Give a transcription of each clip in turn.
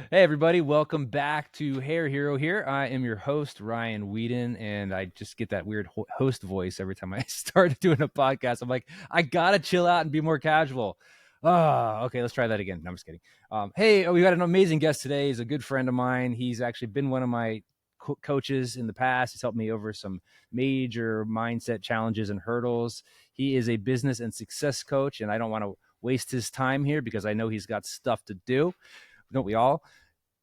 Hey, everybody. Welcome back to Hair Hero here. I am your host, Ryan Whedon, and I just get that weird host voice every time I start doing a podcast. I'm like, I got to chill out and be more casual. Okay, let's try that again. No, I'm just kidding. Hey, we got an amazing guest today. He's a good friend of mine. He's actually been one of my coaches in the past. He's helped me over some major mindset challenges and hurdles. He is a business and success coach, and I don't want to waste his time here because I know he's got stuff to do. Don't we all?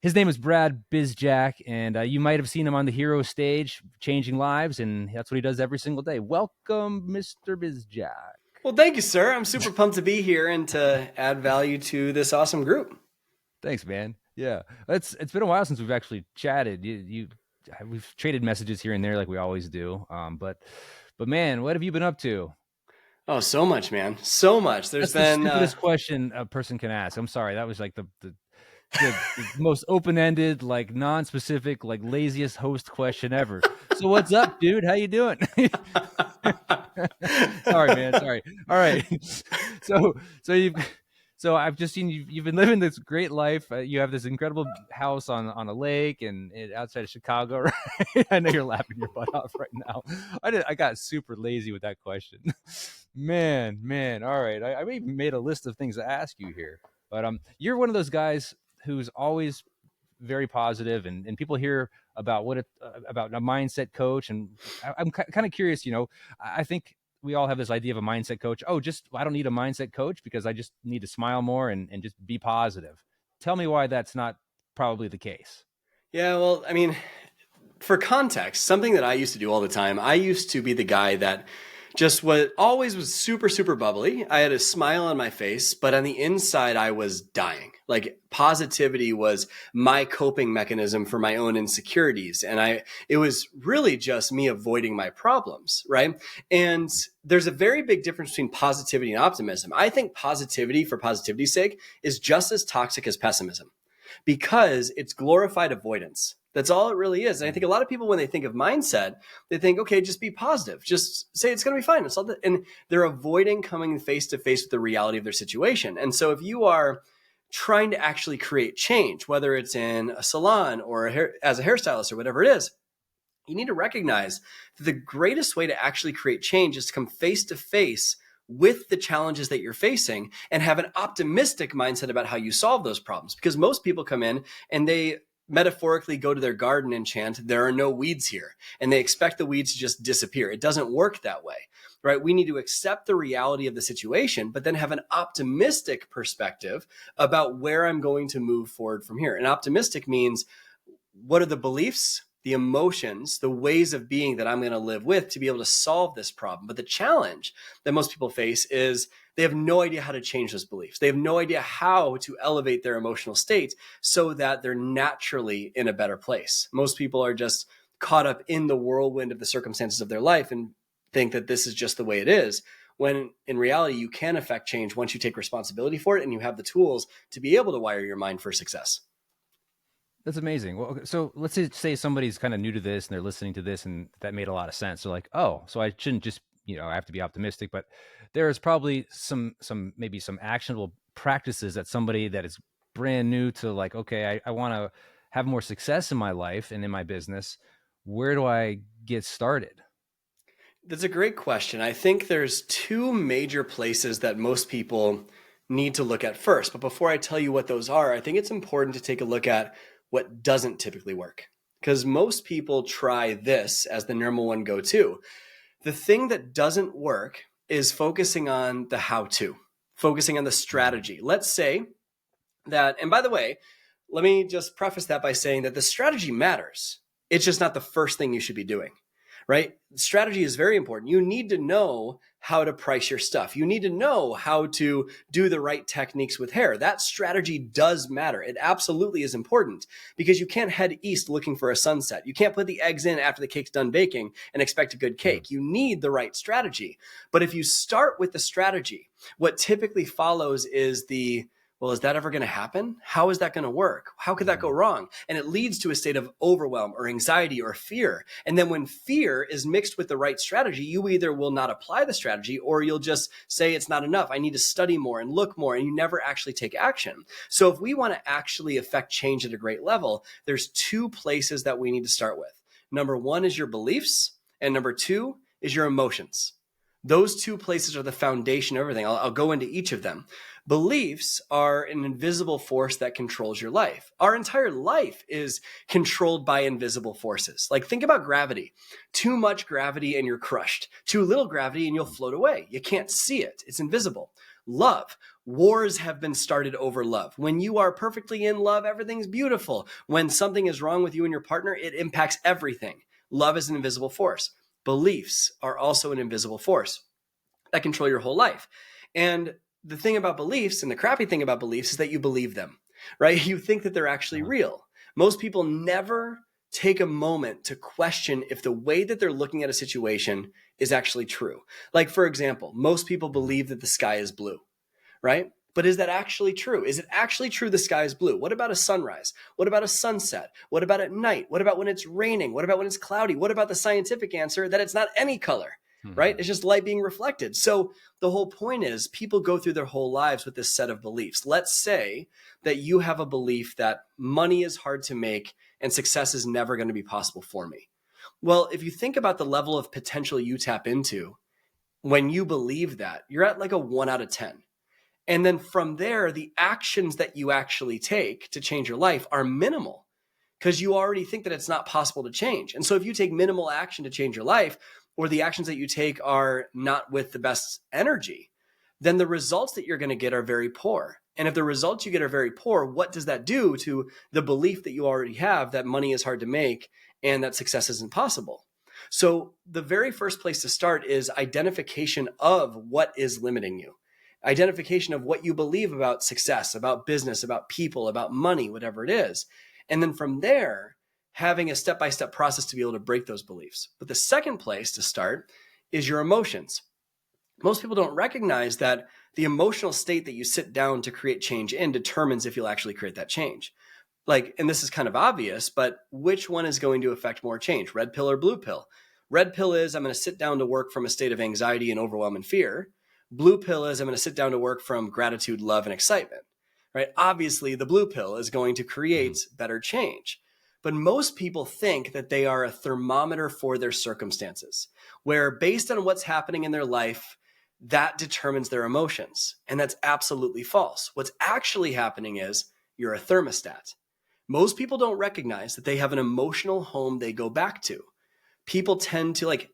His name is Brad Bizjack, and you might have seen him on the hero stage changing lives, and that's what he does every single day. Welcome, Mr. Bizjack. Well, thank you, sir. I'm super pumped to be here and to add value to this awesome group. Thanks, man. Yeah, it's been a while since we've actually chatted. We've traded messages here and there like we always do. But man, what have you been up to? Oh, so much, man. So much. There's That's the been stupidest question a person can ask. I'm sorry. That was like the most open-ended, like non-specific, like laziest host question ever. So what's up, dude? How you doing? Sorry, man. Sorry. All right. So so I've just seen you've been living this great life. You have this incredible house on a lake and outside of Chicago, right? I know you're laughing your butt off right now. I got super lazy with that question. Man. All right. I even made a list of things to ask you here. But you're one of those guys who's always very positive, and people hear about about a mindset coach, and I'm kind of curious. I think we all have this idea of a mindset coach. Oh, just I don't need a mindset coach because I just need to smile more and just be positive. Tell me why that's not probably the case. Yeah, well, I mean, for context, something that I used to do all the time, I used to be the guy that just always was super, super bubbly. I had a smile on my face, but on the inside, I was dying. Like positivity was my coping mechanism for my own insecurities. And it was really just me avoiding my problems, right? And there's a very big difference between positivity and optimism. I think positivity for positivity's sake is just as toxic as pessimism because it's glorified avoidance. That's all it really is. And I think a lot of people, when they think of mindset, they think, okay, just be positive. Just say it's going to be fine. It's all and they're avoiding coming face to face with the reality of their situation. And so if you are trying to actually create change, whether it's in a salon or as a hairstylist or whatever it is, you need to recognize that the greatest way to actually create change is to come face to face with the challenges that you're facing and have an optimistic mindset about how you solve those problems. Because most people come in and they metaphorically go to their garden and chant, there are no weeds here. And they expect the weeds to just disappear. It doesn't work that way, right? We need to accept the reality of the situation, but then have an optimistic perspective about where I'm going to move forward from here. And optimistic means, what are the beliefs, the emotions, the ways of being that I'm going to live with to be able to solve this problem? But the challenge that most people face is they have no idea how to change those beliefs. They have no idea how to elevate their emotional state so that they're naturally in a better place. Most people are just caught up in the whirlwind of the circumstances of their life and think that this is just the way it is, when in reality, you can affect change once you take responsibility for it and you have the tools to be able to wire your mind for success. That's amazing. Well, okay, so let's say somebody's kind of new to this and they're listening to this, and that made a lot of sense. They're like, oh, so I shouldn't just, I have to be optimistic, but there's probably maybe some actionable practices that somebody that is brand new to, like, okay, I want to have more success in my life and in my business. Where do I get started? That's a great question. I think there's two major places that most people need to look at first. But before I tell you what those are, I think it's important to take a look at what doesn't typically work. Because most people try this as the number one go-to. The thing that doesn't work is focusing on the how-to, focusing on the strategy. Let's say that, and by the way, let me just preface that by saying that the strategy matters. It's just not the first thing you should be doing, right? Strategy is very important. You need to know how to price your stuff. You need to know how to do the right techniques with hair. That strategy does matter. It absolutely is important because you can't head east looking for a sunset. You can't put the eggs in after the cake's done baking and expect a good cake. You need the right strategy. But if you start with the strategy, what typically follows is well, is that ever going to happen? How is that going to work? How could that go wrong? And it leads to a state of overwhelm or anxiety or fear. And then when fear is mixed with the right strategy, you either will not apply the strategy or you'll just say it's not enough. I need to study more and look more, and you never actually take action. So if we want to actually affect change at a great level, there's two places that we need to start with. Number one is your beliefs, and number two is your emotions. Those two places are the foundation of everything. I'll go into each of them. Beliefs are an invisible force that controls your life. Our entire life is controlled by invisible forces. Like, think about gravity. Too much gravity and you're crushed. Too little gravity and you'll float away. You can't see it. It's invisible. Love. Wars have been started over love. When you are perfectly in love, everything's beautiful. When something is wrong with you and your partner, it impacts everything. Love is an invisible force. Beliefs are also an invisible force that control your whole life. And the thing about beliefs, and the crappy thing about beliefs, is that you believe them, right? You think that they're actually real. Most people never take a moment to question if the way that they're looking at a situation is actually true. Like, for example, most people believe that the sky is blue, right? But is that actually true? Is it actually true the sky is blue? What about a sunrise? What about a sunset? What about at night? What about when it's raining? What about when it's cloudy? What about the scientific answer that it's not any color, right? It's just light being reflected. So the whole point is people go through their whole lives with this set of beliefs. Let's say that you have a belief that money is hard to make and success is never going to be possible for me. Well, if you think about the level of potential you tap into when you believe that, you're at like a 1 out of 10. And then from there, the actions that you actually take to change your life are minimal because you already think that it's not possible to change. And so if you take minimal action to change your life, or the actions that you take are not with the best energy, then the results that you're going to get are very poor. And if the results you get are very poor, what does that do to the belief that you already have that money is hard to make and that success isn't possible? So the very first place to start is identification of what is limiting you. Identification of what you believe about success, about business, about people, about money, whatever it is. And then from there, having a step-by-step process to be able to break those beliefs. But the second place to start is your emotions. Most people don't recognize that the emotional state that you sit down to create change in determines if you'll actually create that change. Like, and this is kind of obvious, but which one is going to affect more change, red pill or blue pill? Red pill is I'm going to sit down to work from a state of anxiety and overwhelm and fear. Blue pill is I'm going to sit down to work from gratitude, love, and excitement, right? Obviously, the blue pill is going to create better change. But most people think that they are a thermometer for their circumstances, where based on what's happening in their life, that determines their emotions. And that's absolutely false. What's actually happening is you're a thermostat. Most people don't recognize that they have an emotional home they go back to. People tend to, like,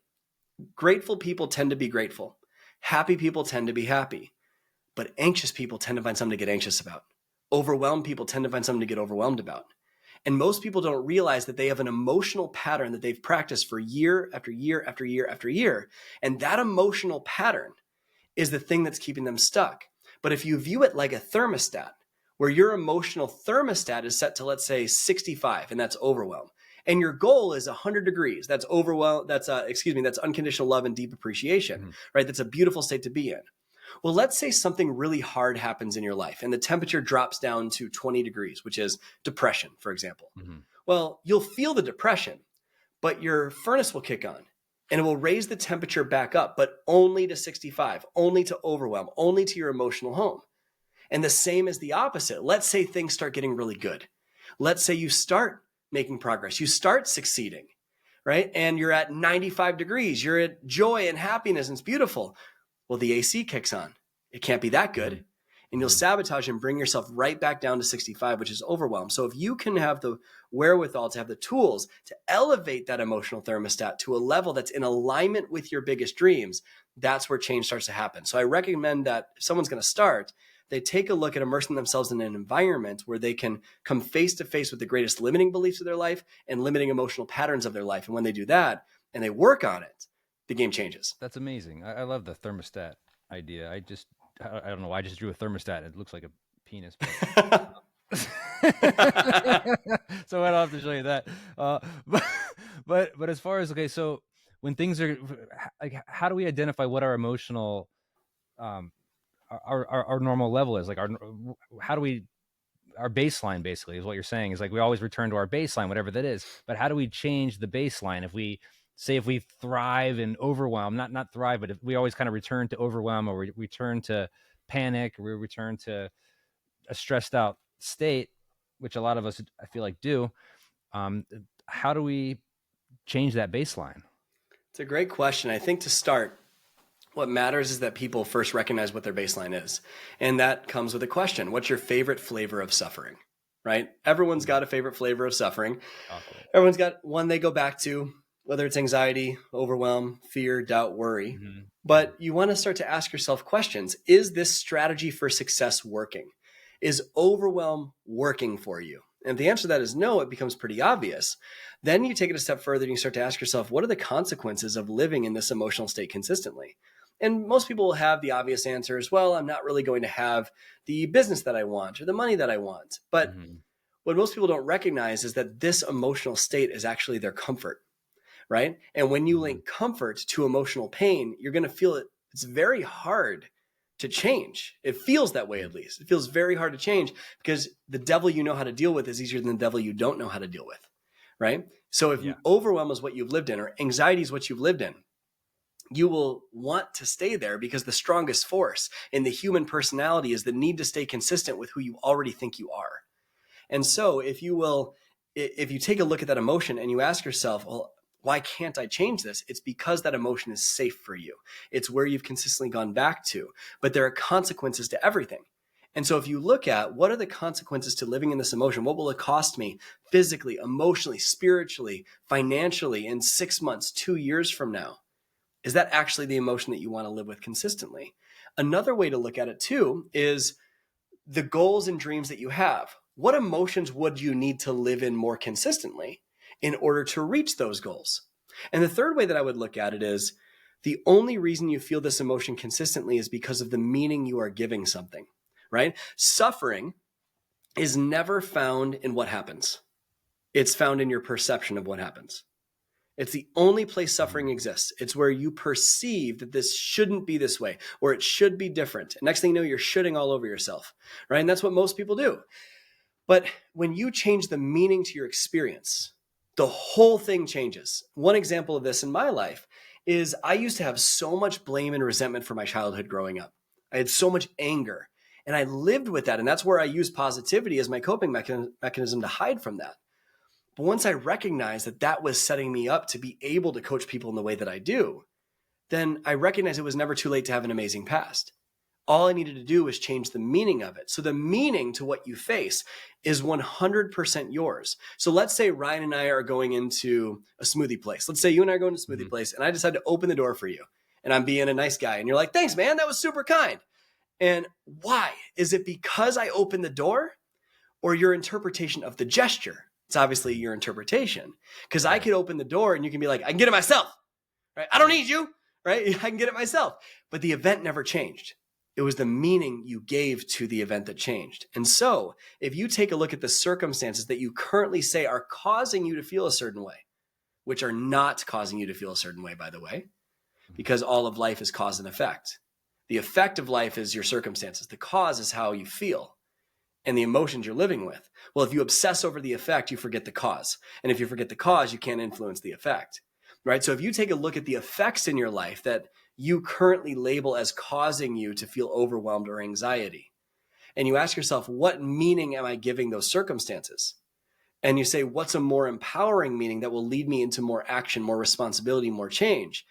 grateful people tend to be grateful. Happy people tend to be happy, but anxious people tend to find something to get anxious about. Overwhelmed people tend to find something to get overwhelmed about. And most people don't realize that they have an emotional pattern that they've practiced for year after year after year after year. And that emotional pattern is the thing that's keeping them stuck. But if you view it like a thermostat, where your emotional thermostat is set to, let's say, 65, and that's overwhelm, and your goal is 100 degrees. That's overwhelm. That's unconditional love and deep appreciation, right? That's a beautiful state to be in. Well, let's say something really hard happens in your life and the temperature drops down to 20 degrees, which is depression, for example. Well, you'll feel the depression, but your furnace will kick on and it will raise the temperature back up, but only to 65, only to overwhelm, only to your emotional home. And the same is the opposite. Let's say things start getting really good. Let's say you start making progress. You start succeeding, right? And you're at 95 degrees. You're at joy and happiness and it's beautiful. Well, the AC kicks on. It can't be that good. And you'll sabotage and bring yourself right back down to 65, which is overwhelm. So if you can have the wherewithal to have the tools to elevate that emotional thermostat to a level that's in alignment with your biggest dreams, that's where change starts to happen. So I recommend that if someone's going to start, they take a look at immersing themselves in an environment where they can come face to face with the greatest limiting beliefs of their life and limiting emotional patterns of their life. And when they do that and they work on it, the game changes. That's amazing. I love the thermostat idea. I don't know why I just drew a thermostat. It looks like a penis. So I don't have to show you that. But as far as, okay, so when things are like, how do we identify what our emotional our normal level is. Like how do we, our baseline basically is what you're saying, is like we always return to our baseline, whatever that is. But how do we change the baseline? If we say, if we thrive in overwhelm, not thrive, but if we always kind of return to overwhelm, or we return to panic, or we return to a stressed out state, which a lot of us, I feel like, do. How do we change that baseline? It's a great question. I think to start, what matters is that people first recognize what their baseline is. And that comes with a question. What's your favorite flavor of suffering? Right? Everyone's got a favorite flavor of suffering. Everyone's got one they go back to, whether it's anxiety, overwhelm, fear, doubt, worry. Mm-hmm. But you want to start to ask yourself questions. Is this strategy for success working? Is overwhelm working for you? And if the answer to that is no, it becomes pretty obvious. Then you take it a step further and you start to ask yourself, what are the consequences of living in this emotional state consistently? And most people will have the obvious answers. Well, I'm not really going to have the business that I want or the money that I want. But what most people don't recognize is that this emotional state is actually their comfort, right? And when you link comfort to emotional pain, you're going to feel it. It's very hard to change. It feels that way, at least. It feels very hard to change because the devil you know how to deal with is easier than the devil you don't know how to deal with, right? So if overwhelm is what you've lived in, or anxiety is what you've lived in, you will want to stay there because the strongest force in the human personality is the need to stay consistent with who you already think you are. And so if you take a look at that emotion and you ask yourself, well, why can't I change this? It's because that emotion is safe for you. It's where you've consistently gone back to, but there are consequences to everything. And so if you look at what are the consequences to living in this emotion, what will it cost me physically, emotionally, spiritually, financially in 6 months, 2 years from now? Is that actually the emotion that you want to live with consistently? Another way to look at it too is the goals and dreams that you have. What emotions would you need to live in more consistently in order to reach those goals? And the third way that I would look at it is the only reason you feel this emotion consistently is because of the meaning you are giving something, right? Suffering is never found in what happens. It's found in your perception of what happens. It's the only place suffering exists. It's where you perceive that this shouldn't be this way, or it should be different. And next thing you know, you're shitting all over yourself, right? And that's what most people do. But when you change the meaning to your experience, the whole thing changes. One example of this in my life is I used to have so much blame and resentment for my childhood growing up. I had so much anger, and I lived with that. And that's where I used positivity as my coping mechanism to hide from that. But once I recognized that that was setting me up to be able to coach people in the way that I do, then I recognized it was never too late to have an amazing past. All I needed to do was change the meaning of it. So the meaning to what you face is 100% yours. So let's say Ryan and I are going into a smoothie place. Let's say you and I are going to a smoothie place and I decide to open the door for you and I'm being a nice guy. And you're like, thanks, man. That was super kind. And why? Is it because I opened the door or your interpretation of the gesture? It's obviously your interpretation, because I could open the door and you can be like, I can get it myself, right? I don't need you, right? I can get it myself. But the event never changed. It was the meaning you gave to the event that changed. And so if you take a look at the circumstances that you currently say are causing you to feel a certain way, which are not causing you to feel a certain way, by the way, because all of life is cause and effect. The effect of life is your circumstances. The cause is how you feel and the emotions you're living with. Well, if you obsess over the effect, you forget the cause. And if you forget the cause, you can't influence the effect, right? So if you take a look at the effects in your life that you currently label as causing you to feel overwhelmed or anxiety, and you ask yourself, what meaning am I giving those circumstances? And you say, what's a more empowering meaning that will lead me into more action, more responsibility, more change?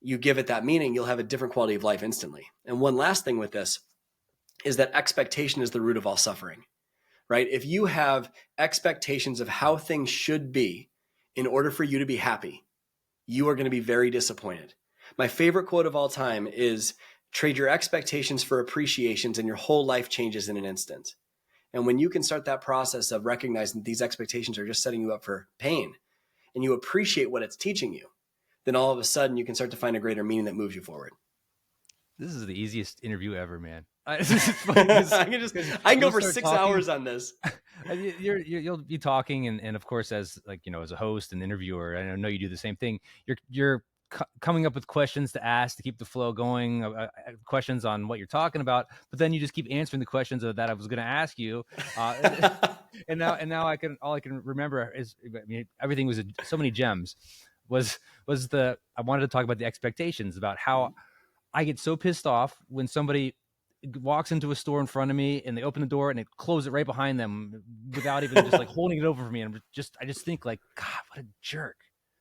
You give it that meaning, you'll have a different quality of life instantly. And one last thing with this is that expectation is the root of all suffering, right? If you have expectations of how things should be in order for you to be happy, you are going to be very disappointed. My favorite quote of all time is, trade your expectations for appreciations and your whole life changes in an instant. And when you can start that process of recognizing that these expectations are just setting you up for pain and you appreciate what it's teaching you, then all of a sudden you can start to find a greater meaning that moves you forward. This is the easiest interview ever, man. I can go for 6 hours on this. You'll be talking, and of course, as like as a host and interviewer, I know you do the same thing. You're coming up with questions to ask to keep the flow going, questions on what you're talking about, but then you just keep answering the questions that I was going to ask you. And now all I can remember is, I mean, everything was so many gems. I wanted to talk about the expectations, about how I get so pissed off when somebody walks into a store in front of me and they open the door and they close it right behind them without even just like holding it over for me. And I just think like, God, what a jerk,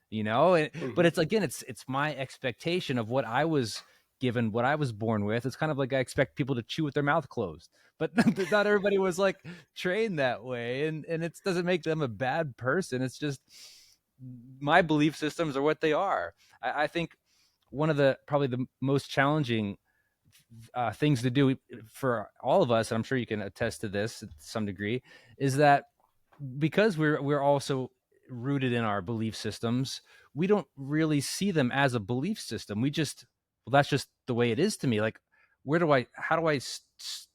you know? But it's, again, it's my expectation of what I was given, what I was born with. It's kind of like I expect people to chew with their mouth closed, but not everybody was like trained that way. And it doesn't make them a bad person. It's just my belief systems are what they are. I think one of probably the most challenging things to do for all of us, and I'm sure you can attest to this to some degree, is that because we're also rooted in our belief systems, we don't really see them as a belief system. We just, well, that's just the way it is to me. Like, how do I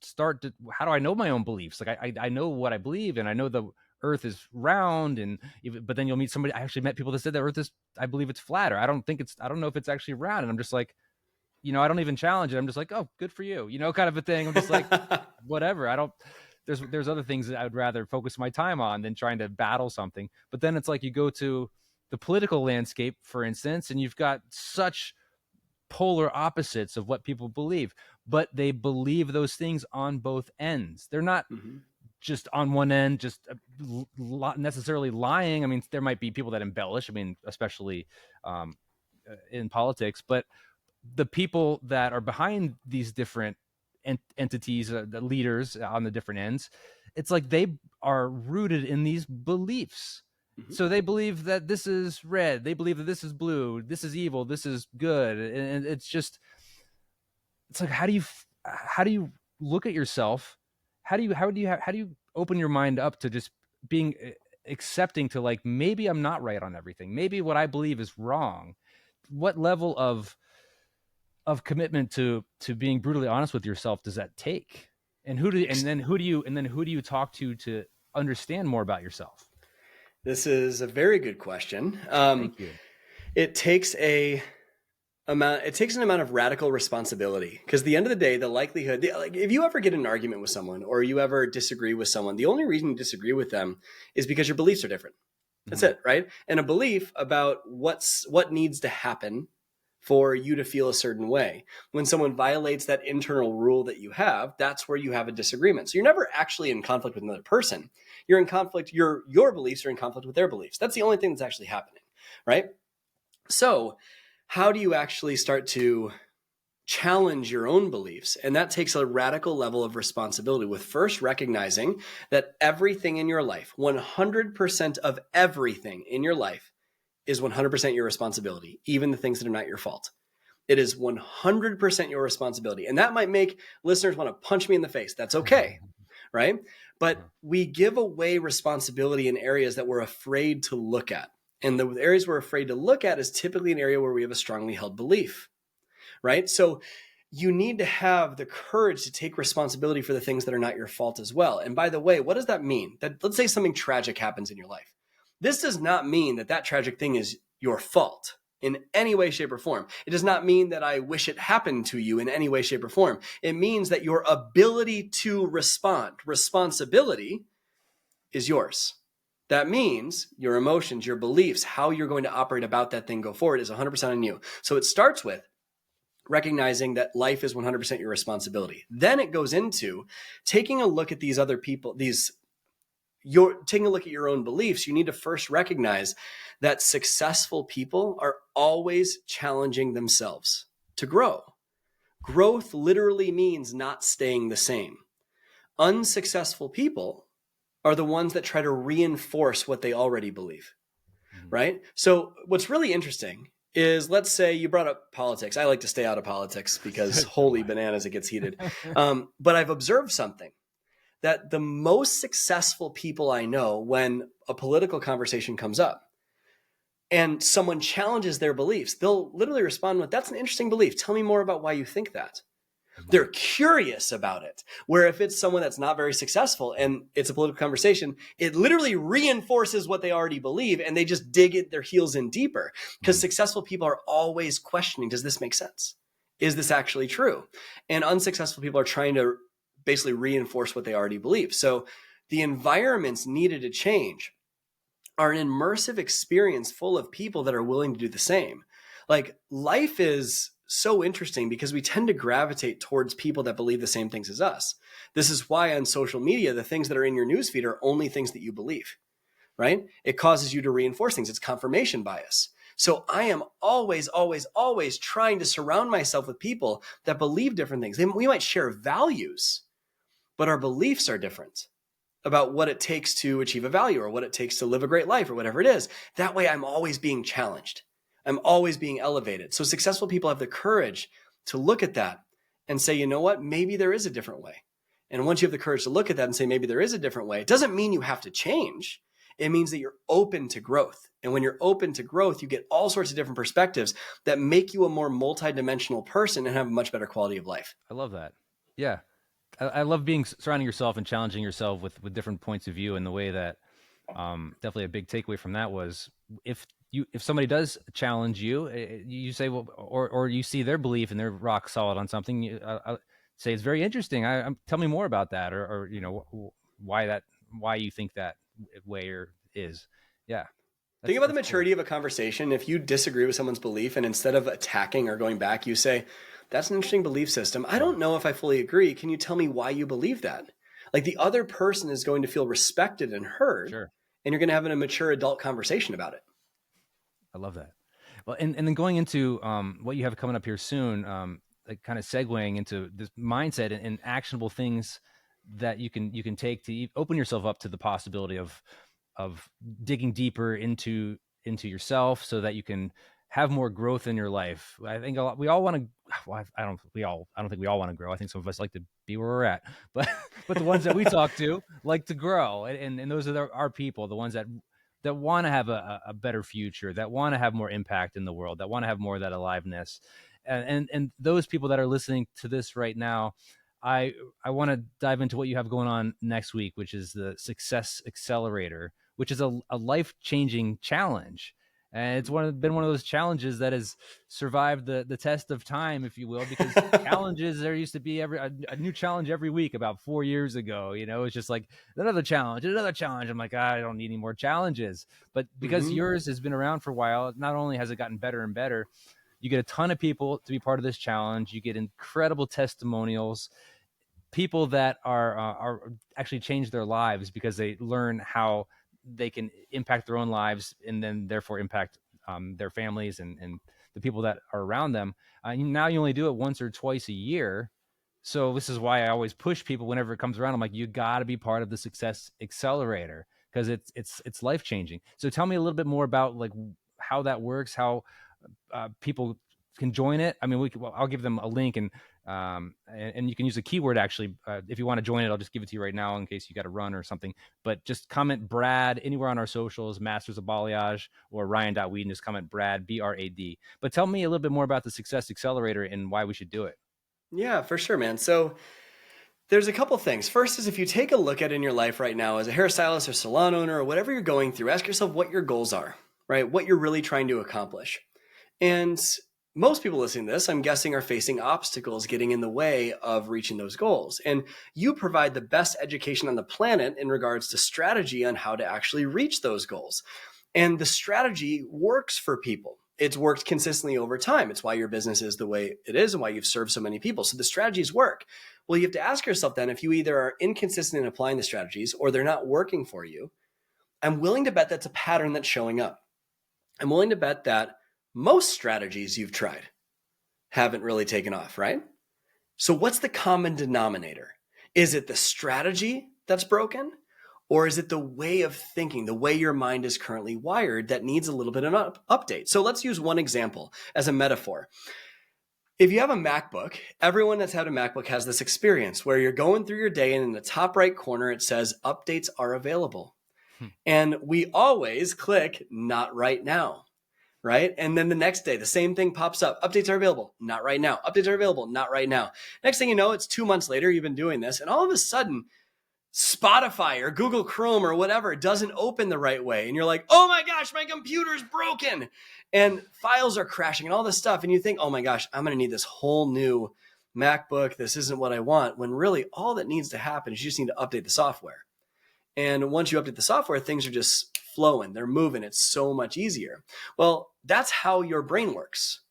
start to, how do I know my own beliefs? Like, I know what I believe, and I know the earth is round, but then you'll meet somebody. I actually met people that said the earth is, I believe it's flat, or I don't know if it's actually round. And I'm just like, I don't even challenge it. I'm just like, oh, good for you, kind of a thing. I'm just like, whatever. There's other things that I would rather focus my time on than trying to battle something. But then it's like you go to the political landscape, for instance, and you've got such polar opposites of what people believe, but they believe those things on both ends. They're not just on one end, just necessarily lying. I mean, there might be people that embellish, I mean, especially in politics, but the people that are behind these different entities, the leaders on the different ends, it's like they are rooted in these beliefs. So they believe that this is red, they believe that this is blue, this is evil, this is good. And it's like, how do you look at yourself? How do you open your mind up to just being accepting to, like, maybe I'm not right on everything, maybe what I believe is wrong? What level of commitment to being brutally honest with yourself does that take? And who do you talk to understand more about yourself? This is a very good question. Thank you. It takes an amount of radical responsibility, because at the end of the day, the likelihood, like, if you ever get in an argument with someone or you ever disagree with someone, the only reason you disagree with them is because your beliefs are different. That's it, right? And a belief about what needs to happen for you to feel a certain way. When someone violates that internal rule that you have, that's where you have a disagreement. So you're never actually in conflict with another person. You're in conflict, your beliefs are in conflict with their beliefs. That's the only thing that's actually happening, right? So how do you actually start to challenge your own beliefs? And that takes a radical level of responsibility, with first recognizing that everything in your life, 100% of everything in your life, is 100% your responsibility, even the things that are not your fault. It is 100% your responsibility. And that might make listeners want to punch me in the face. That's okay, right? But we give away responsibility in areas that we're afraid to look at. And the areas we're afraid to look at is typically an area where we have a strongly held belief, right? So you need to have the courage to take responsibility for the things that are not your fault as well. And by the way, what does that mean? That, let's say something tragic happens in your life. This does not mean that tragic thing is your fault in any way, shape, or form. It does not mean that I wish it happened to you in any way, shape, or form. It means that your ability to respond, responsibility, is yours. That means your emotions, your beliefs, how you're going to operate about that thing go forward is 100% on you. So it starts with recognizing that life is 100% your responsibility. Then it goes into taking a look at these other people, you're taking a look at your own beliefs. You need to first recognize that successful people are always challenging themselves to grow. Growth literally means not staying the same. Unsuccessful people are the ones that try to reinforce what they already believe, right? So what's really interesting is, let's say you brought up politics. I like to stay out of politics because holy bananas, it gets heated. But I've observed something, that the most successful people I know, when a political conversation comes up and someone challenges their beliefs, they'll literally respond with, that's an interesting belief. Tell me more about why you think that. Mhm. They're curious about it. Where if it's someone that's not very successful and it's a political conversation, it literally reinforces what they already believe and they just dig their heels in deeper. Because Mhm. successful people are always questioning, does this make sense? Is this actually true? And unsuccessful people are trying to basically reinforce what they already believe. So the environments needed to change are an immersive experience full of people that are willing to do the same. Like life is so interesting because we tend to gravitate towards people that believe the same things as us. This is why on social media, the things that are in your newsfeed are only things that you believe, right? It causes you to reinforce things. It's confirmation bias. So I am always, always, always trying to surround myself with people that believe different things. We might share values, but our beliefs are different about what it takes to achieve a value or what it takes to live a great life or whatever it is. That way I'm always being challenged. I'm always being elevated. So successful people have the courage to look at that and say, you know what, maybe there is a different way. And once you have the courage to look at that and say, maybe there is a different way, it doesn't mean you have to change. It means that you're open to growth. And when you're open to growth, you get all sorts of different perspectives that make you a more multidimensional person and have a much better quality of life. I love that. Yeah. I love being surrounding yourself and challenging yourself with different points of view. And the way that definitely a big takeaway from that was if somebody does challenge you, you say, well, or you see their belief and they're rock solid on something, you say it's very interesting. Tell me more about that, or why you think that way or is. Yeah, Think about the that's cool. maturity of a conversation. If you disagree with someone's belief and instead of attacking or going back, you say, that's an interesting belief system. I Mm, don't know if I fully agree. Can you tell me why you believe that? Like the other person is going to feel respected and heard, sure. and you're going to have a mature adult conversation about it. I love that. Well, and then going into what you have coming up here soon, like kind of segueing into this mindset and actionable things that you can take to open yourself up to the possibility of digging deeper into yourself, so that you can have more growth in your life. I think we all want to. Well, I don't think we all want to grow. I think some of us like to be where we're at, but but the ones that we talk to like to grow, and those are our people, the ones that want to have a better future, that want to have more impact in the world, that want to have more of that aliveness. And those people that are listening to this right now, I I want to dive into what you have going on next week, which is the Success Accelerator, which is a life-changing challenge. And it's been one of those challenges that has survived the test of time, if you will, because challenges, there used to be a new challenge every week about 4 years ago. It's just like another challenge, another challenge. I'm like, I don't need any more challenges. But because Mm-hmm. yours has been around for a while, not only has it gotten better and better, you get a ton of people to be part of this challenge. You get incredible testimonials, people that are actually change their lives because they learn how they can impact their own lives, and then therefore impact their families and the people that are around them. Now you only do it once or twice a year. So this is why I always push people whenever it comes around. I'm like, you got to be part of the Success Accelerator, because it's life changing. So tell me a little bit more about like how that works, how people can join it. I mean, I'll give them a link, and you can use a keyword actually. If you want to join it, I'll just give it to you right now in case you got to run or something. But just comment Brad anywhere on our socials, Masters of Balayage or Ryan.Whedon. Just comment Brad, BRAD. But tell me a little bit more about the Success Accelerator and why we should do it. Yeah, for sure, man. So there's a couple things. First is if you take a look at in your life right now as a hairstylist or salon owner or whatever you're going through, ask yourself what your goals are, right? What you're really trying to accomplish. And most people listening to this, I'm guessing, are facing obstacles getting in the way of reaching those goals. And you provide the best education on the planet in regards to strategy on how to actually reach those goals. And the strategy works for people. It's worked consistently over time. It's why your business is the way it is and why you've served so many people. So the strategies work. Well, you have to ask yourself then if you either are inconsistent in applying the strategies or they're not working for you. I'm willing to bet that's a pattern that's showing up. I'm willing to bet that most strategies you've tried haven't really taken off, right? So what's the common denominator? Is it the strategy that's broken? Or is it the way of thinking, the way your mind is currently wired that needs a little bit of an update? So let's use one example as a metaphor. If you have a MacBook, everyone that's had a MacBook has this experience where you're going through your day and in the top right corner, it says updates are available. Hmm. And we always click not right now. right? And then the next day, the same thing pops up. Updates are available. Not right now. Updates are available. Not right now. Next thing you know, it's 2 months later, you've been doing this. And all of a sudden, Spotify or Google Chrome or whatever doesn't open the right way. And you're like, oh my gosh, my computer's broken. And files are crashing and all this stuff. And you think, oh my gosh, I'm going to need this whole new MacBook. This isn't what I want. When really all that needs to happen is you just need to update the software. And once you update the software, things are just flowing. They're moving. It's so much easier. Well, that's how your brain works,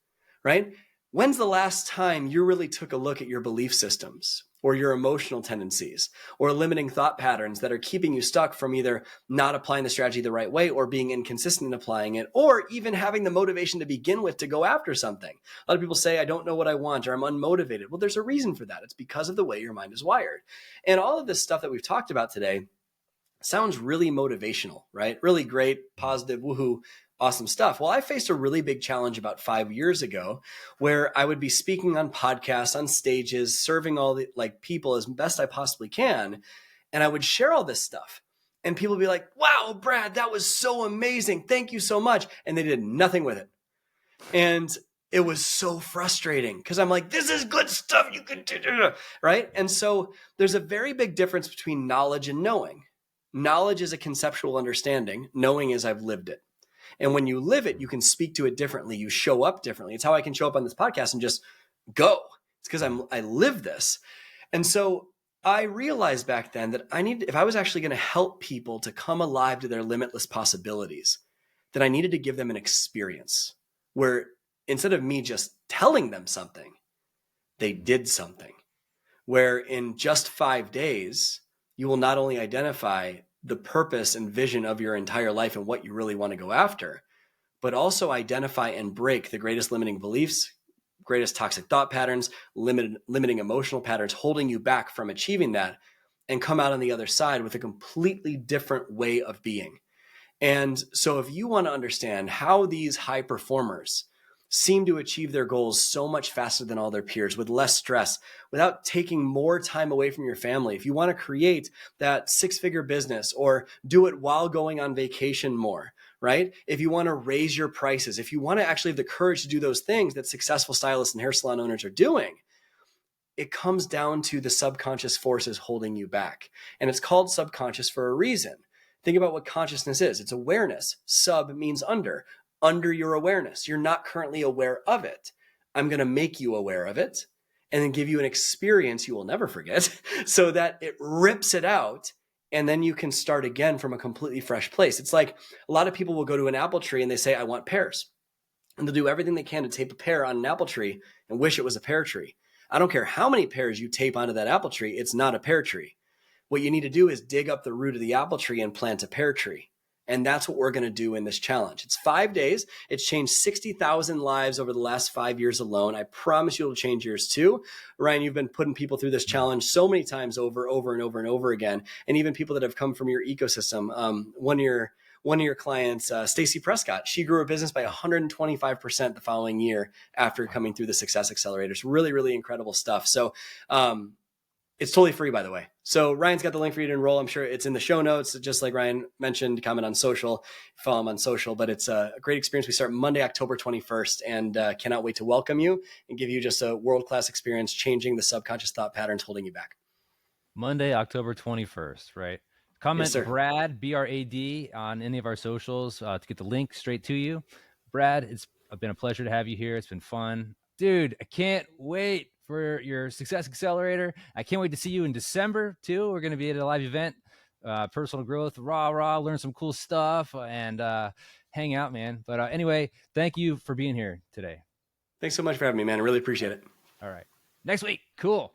right? When's the last time you really took a look at your belief systems or your emotional tendencies or limiting thought patterns that are keeping you stuck from either not applying the strategy the right way or being inconsistent in applying it, or even having the motivation to begin with to go after something? A lot of people say, I don't know what I want, or I'm unmotivated. Well, there's a reason for that. It's because of the way your mind is wired. And all of this stuff that we've talked about today sounds really motivational, right? Really great, positive, woohoo, awesome stuff. Well, I faced a really big challenge about 5 years ago where I would be speaking on podcasts, on stages, serving all the people as best I possibly can. And I would share all this stuff. And people would be like, wow, Brad, that was so amazing. Thank you so much. And they did nothing with it. And it was so frustrating because I'm like, this is good stuff. You can do, right? And so there's a very big difference between knowledge and knowing. Knowledge is a conceptual understanding. Knowing is I've lived it. And when you live it, you can speak to it differently. You show up differently. It's how I can show up on this podcast and just go. It's because I live this. And so I realized back then that if I was actually going to help people to come alive to their limitless possibilities, that I needed to give them an experience where instead of me just telling them something, they did something. Where in just 5 days, you will not only identify the purpose and vision of your entire life and what you really want to go after, but also identify and break the greatest limiting beliefs, greatest toxic thought patterns, limiting emotional patterns, holding you back from achieving that, and come out on the other side with a completely different way of being. And so if you want to understand how these high performers seem to achieve their goals so much faster than all their peers with less stress, without taking more time away from your family. If you want to create that 6-figure business or do it while going on vacation more, right? If you want to raise your prices, if you want to actually have the courage to do those things that successful stylists and hair salon owners are doing, it comes down to the subconscious forces holding you back. And it's called subconscious for a reason. Think about what consciousness is. It's awareness. Sub means under your awareness. You're not currently aware of it. I'm going to make you aware of it and then give you an experience you will never forget so that it rips it out. And then you can start again from a completely fresh place. It's like a lot of people will go to an apple tree and they say, I want pears. And they'll do everything they can to tape a pear on an apple tree and wish it was a pear tree. I don't care how many pears you tape onto that apple tree. It's not a pear tree. What you need to do is dig up the root of the apple tree and plant a pear tree. And that's what we're going to do in this challenge. It's 5 days. It's changed 60,000 lives over the last 5 years alone. I promise you it'll change yours too. Ryan, you've been putting people through this challenge so many times over and over again. And even people that have come from your ecosystem. One of your clients, Stacy Prescott, she grew her business by 125% the following year after coming through the Success Accelerators. Really, really incredible stuff. So, it's totally free, by the way. So Ryan's got the link for you to enroll. I'm sure it's in the show notes. Just like Ryan mentioned, comment on social, follow him on social. But it's a great experience. We start Monday, October 21st, and cannot wait to welcome you and give you just a world-class experience, changing the subconscious thought patterns holding you back. Monday, October 21st, right? Comment Yes, Brad, B-R-A-D, on any of our socials to get the link straight to you. Brad, it's been a pleasure to have you here. It's been fun. Dude, I can't wait for your Success Accelerator. I can't wait to see you in December, too. We're going to be at a live event, personal growth, learn some cool stuff, and hang out, man. But anyway, thank you for being here today. Thanks so much for having me, man. I really appreciate it. All right. Next week. Cool.